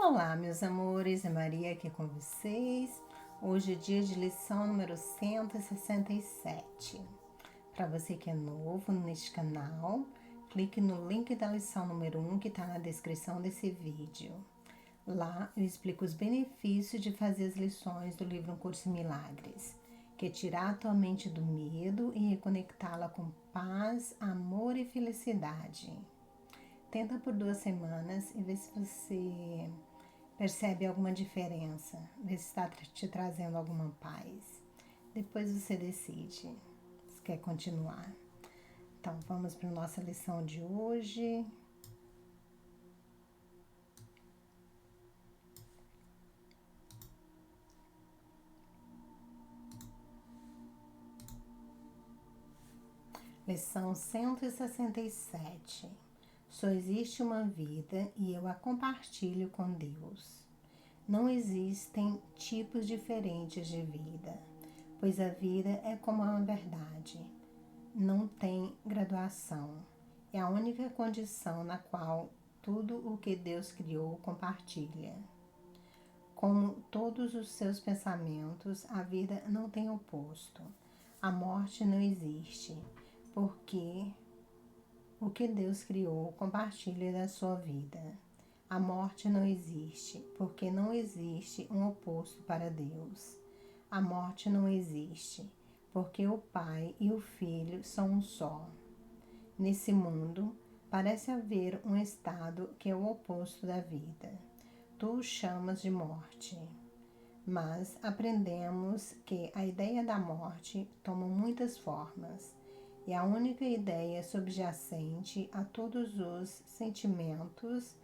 Olá, meus amores, é Maria aqui com vocês. Hoje é dia de lição número 167. Para você que é novo neste canal, clique no link da lição número 1 que está na descrição desse vídeo. Lá eu explico os benefícios de fazer as lições do livro Um Curso em Milagres, que é tirar a tua mente do medo e reconectá-la com paz, amor e felicidade. Tenta por 2 semanas e vê se você percebe alguma diferença, vê se está te trazendo alguma paz. Depois você decide se quer continuar. Então, vamos para a nossa lição de hoje. Lição 167. Só existe uma vida e eu a compartilho com Deus. Não existem tipos diferentes de vida, pois a vida é como a verdade. Não tem graduação. É a única condição na qual tudo o que Deus criou compartilha. Como todos os seus pensamentos, a vida não tem oposto. A morte não existe, porque o que Deus criou compartilha da sua vida. A morte não existe, porque não existe um oposto para Deus. A morte não existe, porque o Pai e o Filho são um só. Nesse mundo, parece haver um estado que é o oposto da vida. Tu o chamas de morte. Mas aprendemos que a ideia da morte toma muitas formas. E a única ideia subjacente a todos os sentimentos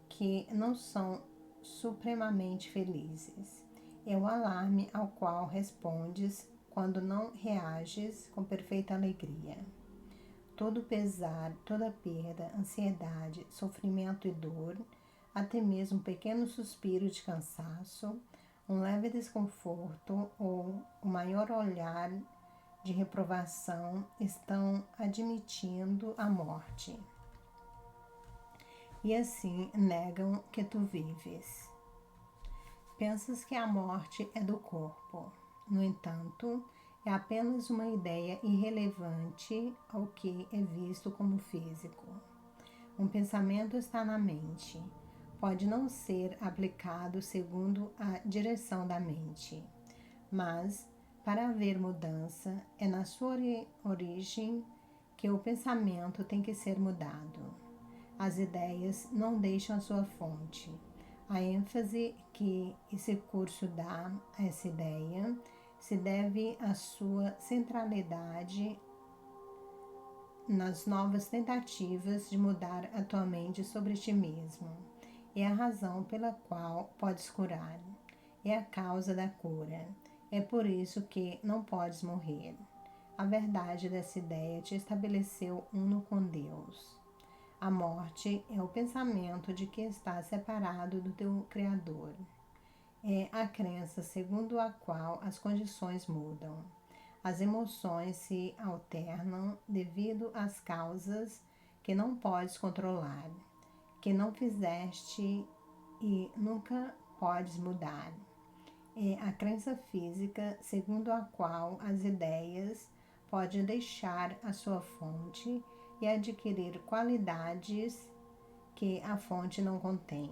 que não são supremamente felizes é o alarme ao qual respondes quando não reages com perfeita alegria. Todo pesar, toda perda, ansiedade, sofrimento e dor, até mesmo um pequeno suspiro de cansaço, um leve desconforto ou o maior olhar de reprovação estão admitindo a morte. E assim negam que tu vives. Pensas que a morte é do corpo. No entanto, é apenas uma ideia irrelevante ao que é visto como físico. Um pensamento está na mente. Pode não ser aplicado segundo a direção da mente, mas para haver mudança, é na sua origem que o pensamento tem que ser mudado. As ideias não deixam a sua fonte. A ênfase que esse curso dá a essa ideia se deve à sua centralidade nas novas tentativas de mudar a tua mente sobre ti mesmo. É a razão pela qual podes curar. É a causa da cura. É por isso que não podes morrer. A verdade dessa ideia te estabeleceu uno com Deus. A morte é o pensamento de que está separado do teu Criador. É a crença segundo a qual as condições mudam. As emoções se alternam devido às causas que não podes controlar, que não fizeste e nunca podes mudar. É a crença física segundo a qual as ideias podem deixar a sua fonte e adquirir qualidades que a fonte não contém,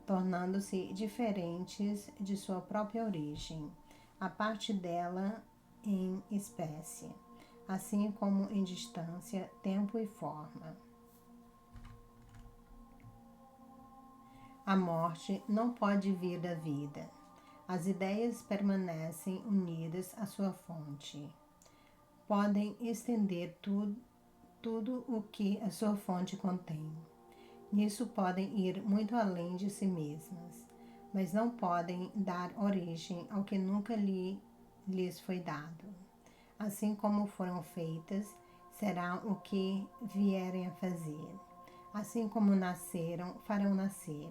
tornando-se diferentes de sua própria origem, a parte dela em espécie, assim como em distância, tempo e forma. A morte não pode vir da vida. As ideias permanecem unidas à sua fonte. Podem estender tudo o que a sua fonte contém. Nisso podem ir muito além de si mesmas, mas não podem dar origem ao que nunca lhes foi dado. Assim como foram feitas, será o que vierem a fazer. Assim como nasceram, farão nascer,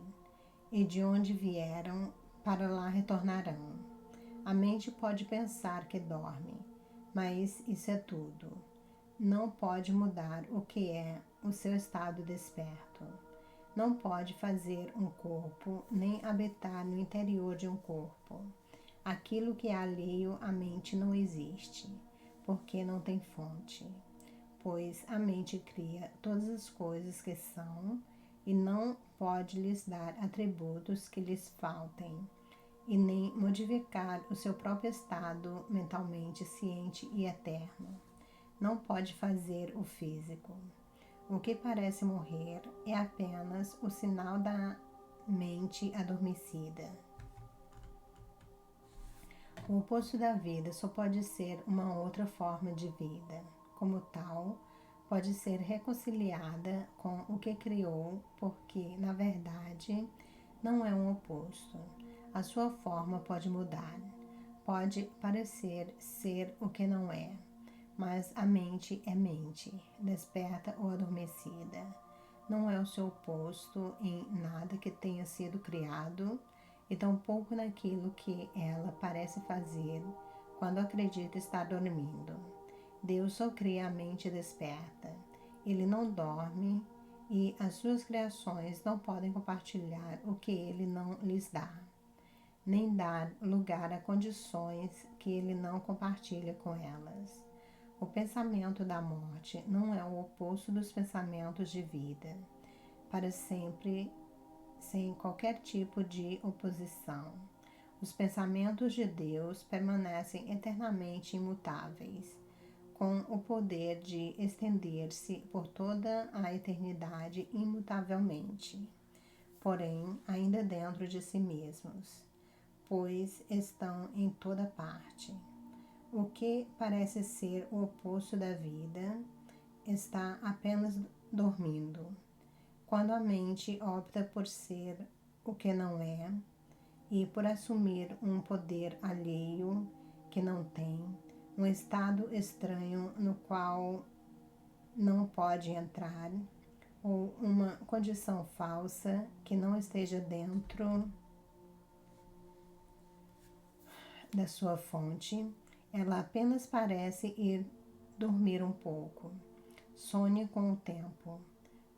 e de onde vieram, para lá retornarão. A mente pode pensar que dorme, mas isso é tudo. Não pode mudar o que é o seu estado desperto. não pode fazer um corpo, nem habitar no interior de um corpo. Aquilo que é alheio à mente não existe, porque não tem fonte. Pois a mente cria todas as coisas que são e não pode lhes dar atributos que lhes faltem, e nem modificar o seu próprio estado mentalmente ciente e eterno. Não pode fazer o físico. O que parece morrer é apenas o sinal da mente adormecida. O oposto da vida só pode ser uma outra forma de vida. Como tal, pode ser reconciliada com o que criou, porque, na verdade, não é um oposto. A sua forma pode mudar, pode parecer ser o que não é, mas a mente é mente, desperta ou adormecida. Não é o seu oposto em nada que tenha sido criado, e tampouco naquilo que ela parece fazer quando acredita estar dormindo. Deus só cria a mente desperta. Ele não dorme e as suas criações não podem compartilhar o que ele não lhes dá, nem dar lugar a condições que ele não compartilha com elas. O pensamento da morte não é o oposto dos pensamentos de vida, para sempre, sem qualquer tipo de oposição. Os pensamentos de Deus permanecem eternamente imutáveis, com o poder de estender-se por toda a eternidade imutavelmente, porém ainda dentro de si mesmos, pois estão em toda parte. O que parece ser o oposto da vida está apenas dormindo. Quando a mente opta por ser o que não é e por assumir um poder alheio que não tem, um estado estranho no qual não pode entrar, ou uma condição falsa que não esteja dentro da sua fonte, ela apenas parece ir dormir um pouco. Sonhe com o tempo,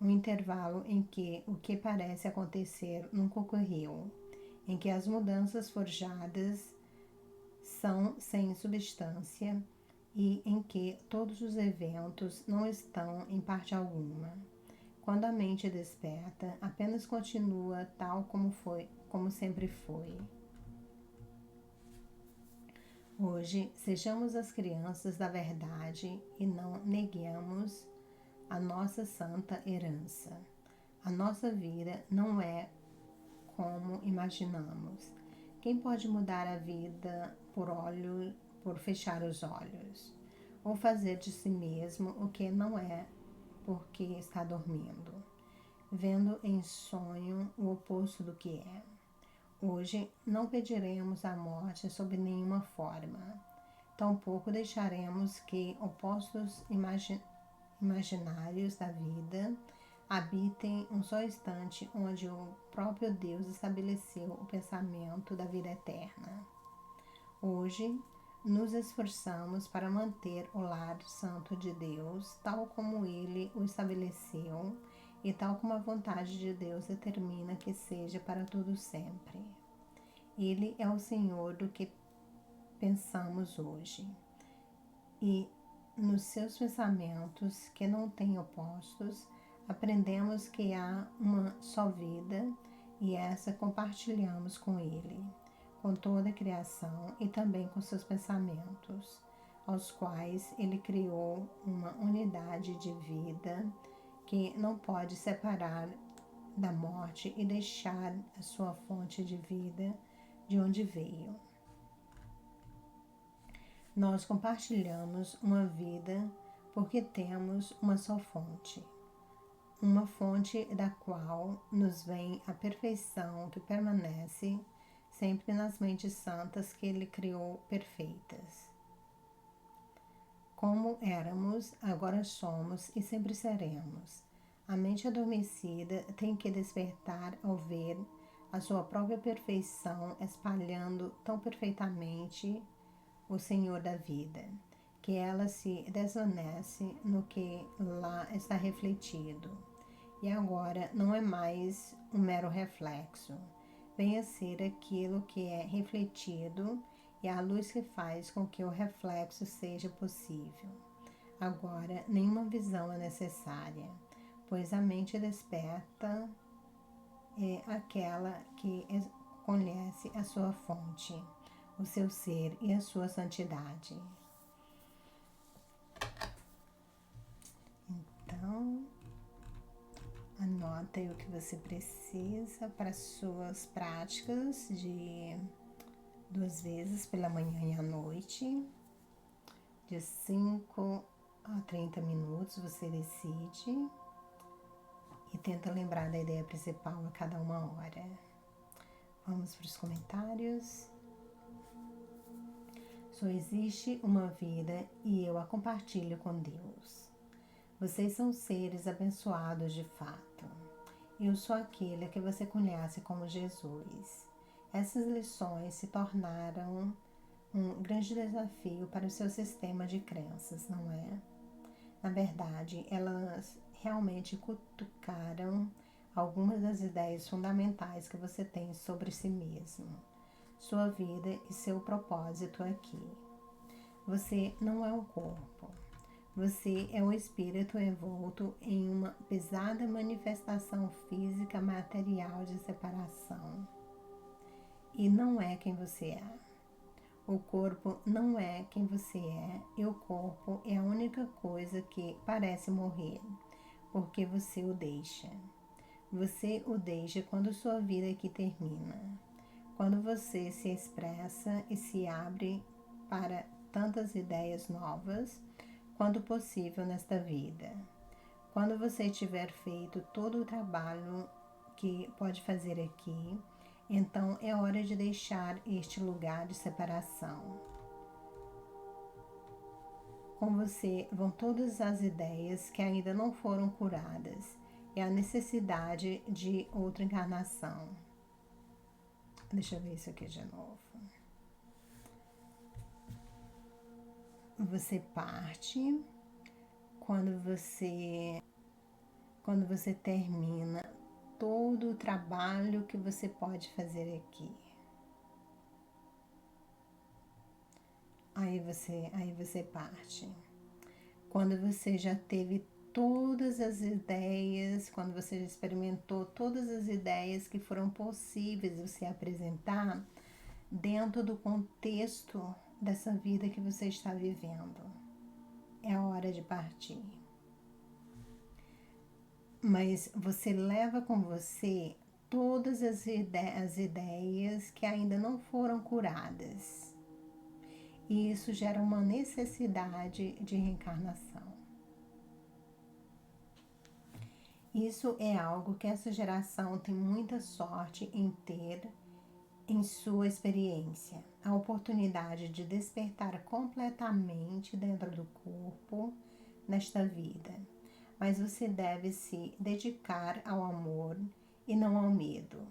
um intervalo em que o que parece acontecer nunca ocorreu, em que as mudanças forjadas são sem substância e em que todos os eventos não estão em parte alguma. Quando a mente desperta, apenas continua tal como foi, como sempre foi. Hoje, sejamos as crianças da verdade e não neguemos a nossa santa herança. A nossa vida não é como imaginamos. Quem pode mudar a vida por fechar os olhos, ou fazer de si mesmo o que não é porque está dormindo, vendo em sonho o oposto do que é? Hoje não pediremos a morte sob nenhuma forma, tampouco deixaremos que opostos imaginários da vida habitem um só instante onde o próprio Deus estabeleceu o pensamento da vida eterna. Hoje, nos esforçamos para manter o lar santo de Deus, tal como Ele o estabeleceu e tal como a vontade de Deus determina que seja para todo sempre. Ele é o Senhor do que pensamos hoje. E nos seus pensamentos, que não têm opostos, aprendemos que há uma só vida e essa compartilhamos com Ele, com toda a criação e também com seus pensamentos, aos quais Ele criou uma unidade de vida que não pode separar da morte e deixar a sua fonte de vida de onde veio. Nós compartilhamos uma vida porque temos uma só fonte, uma fonte da qual nos vem a perfeição que permanece sempre nas mentes santas que Ele criou perfeitas. Como éramos, agora somos e sempre seremos. A mente adormecida tem que despertar ao ver a sua própria perfeição espalhando tão perfeitamente o Senhor da vida, que ela se desvanece no que lá está refletido, e agora não é mais um mero reflexo. Venha ser aquilo que é refletido e a luz que faz com que o reflexo seja possível. Agora, nenhuma visão é necessária, pois a mente desperta é aquela que conhece a sua fonte, o seu ser e a sua santidade. Então, anota aí o que você precisa para as suas práticas de 2 vezes pela manhã e à noite, de 5 a 30 minutos você decide e tenta lembrar da ideia principal a cada 1 hora. Vamos para os comentários. Só existe uma vida e eu a compartilho com Deus. Vocês são seres abençoados de fato. Eu sou aquele que você conhece como Jesus. Essas lições se tornaram um grande desafio para o seu sistema de crenças, não é? Na verdade, elas realmente cutucaram algumas das ideias fundamentais que você tem sobre si mesmo, sua vida e seu propósito aqui. Você não é um corpo. Você é um espírito envolto em uma pesada manifestação física material de separação. E não é quem você é. O corpo não é quem você é e o corpo é a única coisa que parece morrer, porque você o deixa. Você o deixa quando sua vida aqui termina. Quando você se expressa e se abre para tantas ideias novas quanto possível nesta vida. Quando você tiver feito todo o trabalho que pode fazer aqui, então é hora de deixar este lugar de separação. Com você vão todas as ideias que ainda não foram curadas e a necessidade de outra encarnação. Deixa eu ver isso aqui de novo. Você parte quando você termina todo o trabalho que você pode fazer aqui. Aí você parte. Quando você já teve todas as ideias, quando você já experimentou todas as ideias que foram possíveis você apresentar dentro do contexto dessa vida que você está vivendo. É a hora de partir. Mas você leva com você todas as ideias que ainda não foram curadas. E isso gera uma necessidade de reencarnação. Isso é algo que essa geração tem muita sorte em ter em sua experiência. A oportunidade de despertar completamente dentro do corpo nesta vida. Mas você deve se dedicar ao amor e não ao medo.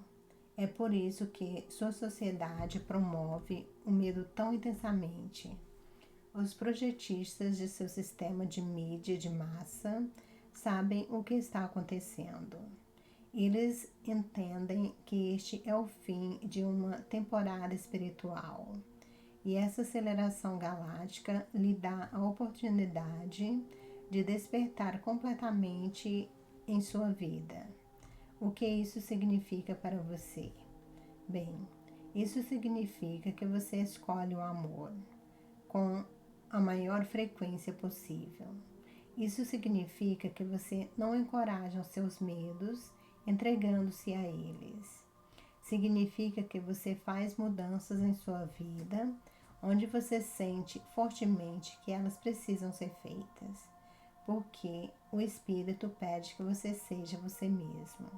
É por isso que sua sociedade promove o medo tão intensamente. Os projetistas de seu sistema de mídia de massa sabem o que está acontecendo. Eles entendem que este é o fim de uma temporada espiritual. E essa aceleração galáctica lhe dá a oportunidade de despertar completamente em sua vida. O que isso significa para você? Bem, isso significa que você escolhe o amor com a maior frequência possível. Isso significa que você não encoraja os seus medos, entregando-se a eles. Significa que você faz mudanças em sua vida, onde você sente fortemente que elas precisam ser feitas, porque o Espírito pede que você seja você mesmo.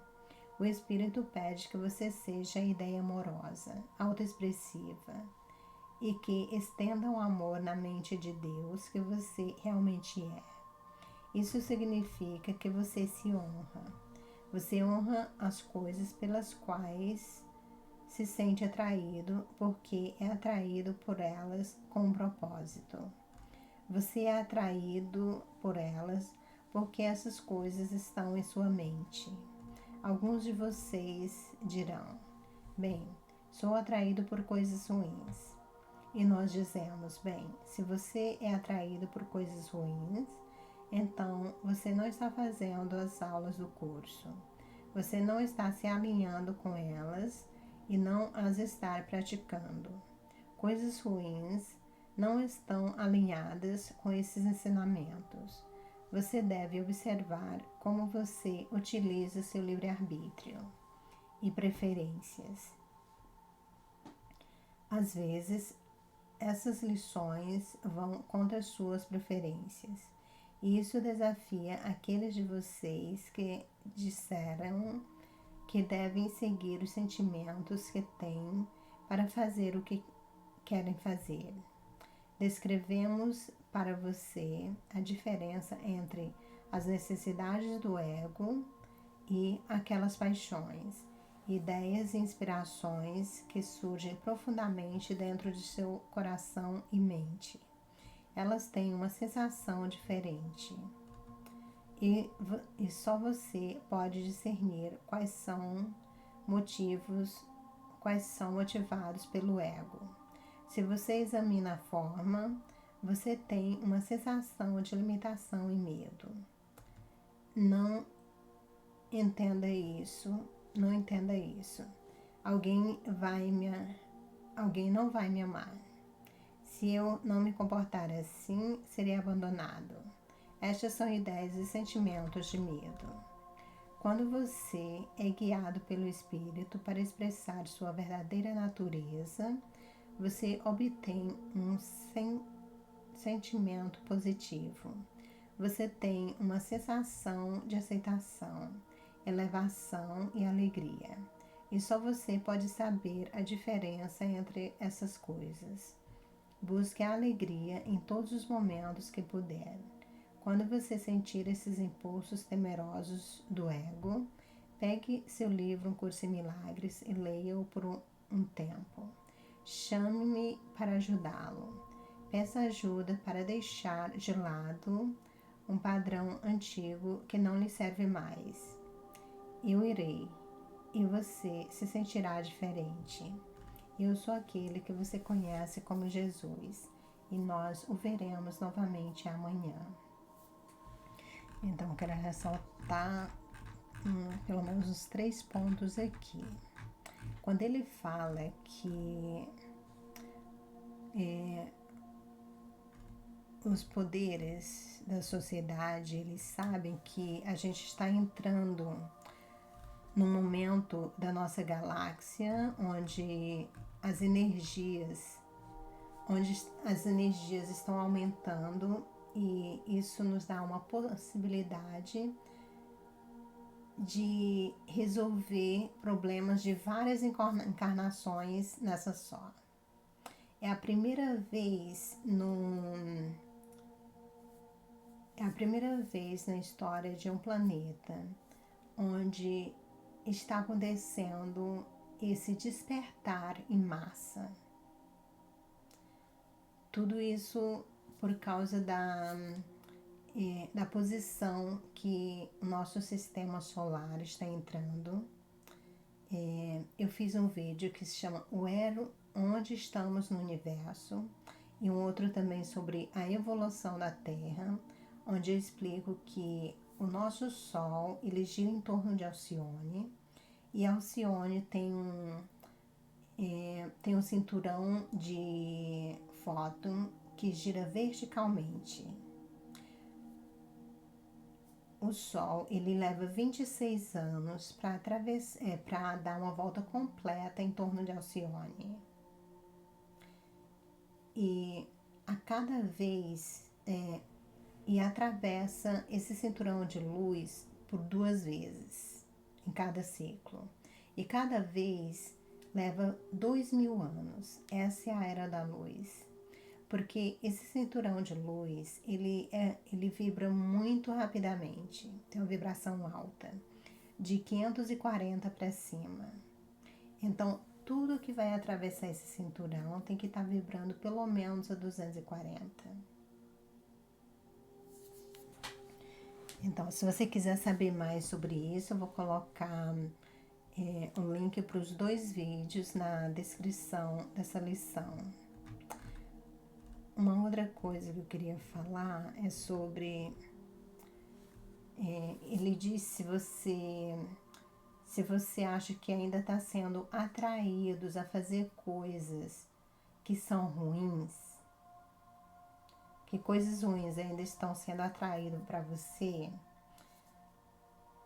O Espírito pede que você seja a ideia amorosa, autoexpressiva, e que estenda o amor na mente de Deus que você realmente é. Isso significa que você se honra. Você honra as coisas pelas quais se sente atraído, porque é atraído por elas com um propósito. Você é atraído por elas porque essas coisas estão em sua mente. Alguns de vocês dirão: bem, sou atraído por coisas ruins. E nós dizemos: bem, se você é atraído por coisas ruins, então você não está fazendo as aulas do curso. Você não está se alinhando com elas e não as está praticando. Coisas ruins não estão alinhadas com esses ensinamentos. Você deve observar como você utiliza seu livre-arbítrio e preferências. Às vezes, essas lições vão contra suas preferências. E isso desafia aqueles de vocês que disseram que devem seguir os sentimentos que têm para fazer o que querem fazer. Descrevemos para você a diferença entre as necessidades do ego e aquelas paixões, ideias e inspirações que surgem profundamente dentro de seu coração e mente. Elas têm uma sensação diferente e só você pode discernir quais são motivados pelo ego. Se você examina a forma, você tem uma sensação de limitação e medo. Não entenda isso. Alguém não vai me amar. Se eu não me comportar assim, serei abandonado. Estas são ideias e sentimentos de medo. Quando você é guiado pelo Espírito para expressar sua verdadeira natureza, você obtém um sentimento positivo. Você tem uma sensação de aceitação, elevação e alegria. E só você pode saber a diferença entre essas coisas. Busque a alegria em todos os momentos que puder. Quando você sentir esses impulsos temerosos do ego, pegue seu livro Um Curso em Milagres e leia-o por um tempo. Chame-me para ajudá-lo. Peça ajuda para deixar de lado um padrão antigo que não lhe serve mais. Eu irei, e você se sentirá diferente. Eu sou aquele que você conhece como Jesus, e nós o veremos novamente amanhã. Então, eu quero ressaltar pelo menos os 3 pontos aqui. Quando ele fala que os poderes da sociedade, eles sabem que a gente está entrando num momento da nossa galáxia onde as energias estão aumentando, e isso nos dá uma possibilidade de resolver problemas de várias encarnações nessa só. É a primeira vez na história de um planeta onde está acontecendo esse despertar em massa. Tudo isso por causa da posição que o nosso sistema solar está entrando. Eu fiz um vídeo que se chama Onde Estamos no Universo, e um outro também sobre a evolução da Terra, onde eu explico que o nosso Sol, ele gira em torno de Alcione, e Alcione tem um cinturão de fóton que gira verticalmente. O Sol, ele leva 26 anos para dar uma volta completa em torno de Alcione. E a cada vez e atravessa esse cinturão de luz por 2 vezes em cada ciclo. E cada vez leva 2.000 anos. Essa é a era da luz. Porque esse cinturão de luz, ele vibra muito rapidamente. Tem uma vibração alta, de 540 para cima. Então, tudo que vai atravessar esse cinturão tem que estar vibrando pelo menos a 240. Então, se você quiser saber mais sobre isso, eu vou colocar o link para os 2 vídeos na descrição dessa lição. Uma outra coisa que eu queria falar é sobre... ele diz se você acha que ainda está sendo atraídos a fazer coisas que são ruins, que coisas ruins ainda estão sendo atraídas para você,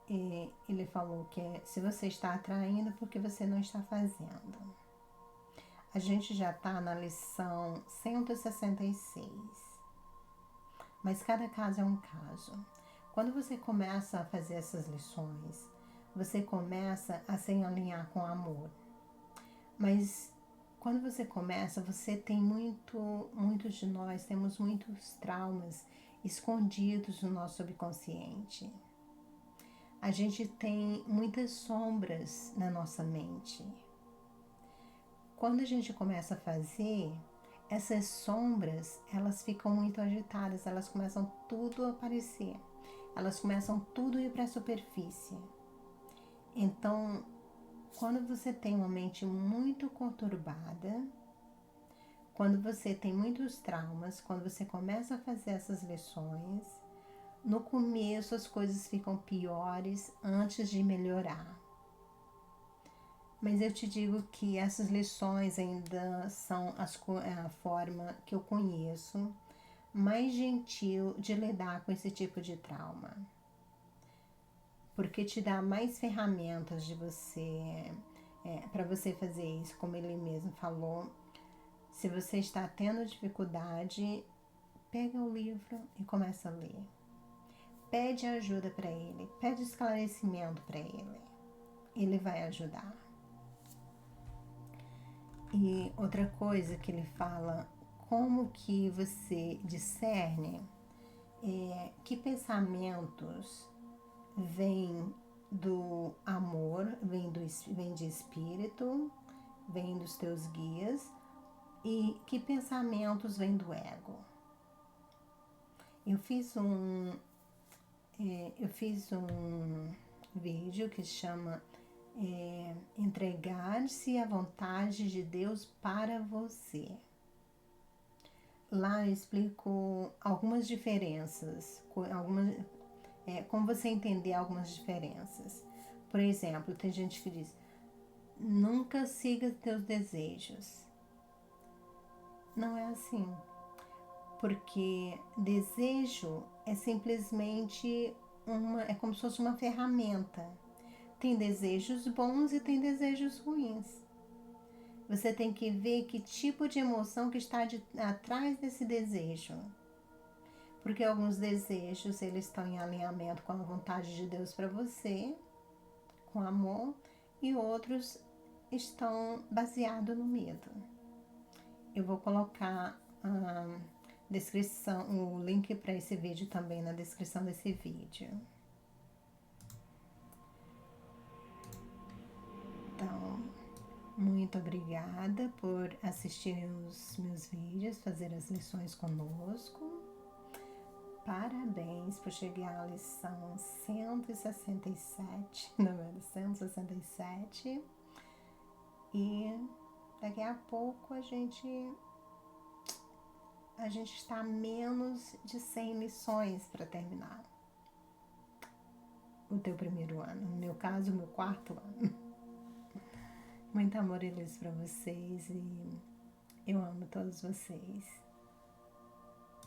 ele falou que se você está atraindo, porque você não está fazendo. A gente já está na lição 166, mas cada caso é um caso. Quando você começa a fazer essas lições, você começa a se alinhar com o amor. Mas quando você começa, você tem muitos de nós temos muitos traumas escondidos no nosso subconsciente. A gente tem muitas sombras na nossa mente. Quando a gente começa a fazer, essas sombras, elas ficam muito agitadas, elas começam tudo a aparecer. Elas começam tudo a ir para a superfície. Então, quando você tem uma mente muito conturbada, quando você tem muitos traumas, quando você começa a fazer essas lições, no começo as coisas ficam piores antes de melhorar. Mas eu te digo que essas lições ainda são a forma que eu conheço mais gentil de lidar com esse tipo de trauma. Porque te dá mais ferramentas de você, para você fazer isso, como ele mesmo falou. Se você está tendo dificuldade, pega o livro e começa a ler. Pede ajuda para ele, pede esclarecimento para ele. Ele vai ajudar. E outra coisa que ele fala, como que você discerne que pensamentos vêm do amor, vem de espírito, vem dos teus guias, e que pensamentos vêm do ego. Eu fiz um vídeo que chama Entregar-se à vontade de Deus para você. Lá eu explico algumas diferenças, como você entender algumas diferenças. Por exemplo, tem gente que diz, nunca siga teus desejos. Não é assim. Porque desejo é simplesmente é como se fosse uma ferramenta. Tem desejos bons e tem desejos ruins. Você tem que ver que tipo de emoção que está atrás desse desejo. Porque alguns desejos, eles estão em alinhamento com a vontade de Deus para você, com amor, e outros estão baseados no medo. Eu vou colocar o link para esse vídeo também na descrição desse vídeo. Então, muito obrigada por assistir os meus vídeos, fazer as lições conosco. Parabéns por chegar à lição 167, número 167. E daqui a pouco a gente está a menos de 100 lições para terminar o teu primeiro ano. No meu caso, o meu 4º ano. Muito amor e luz para vocês e eu amo todos vocês.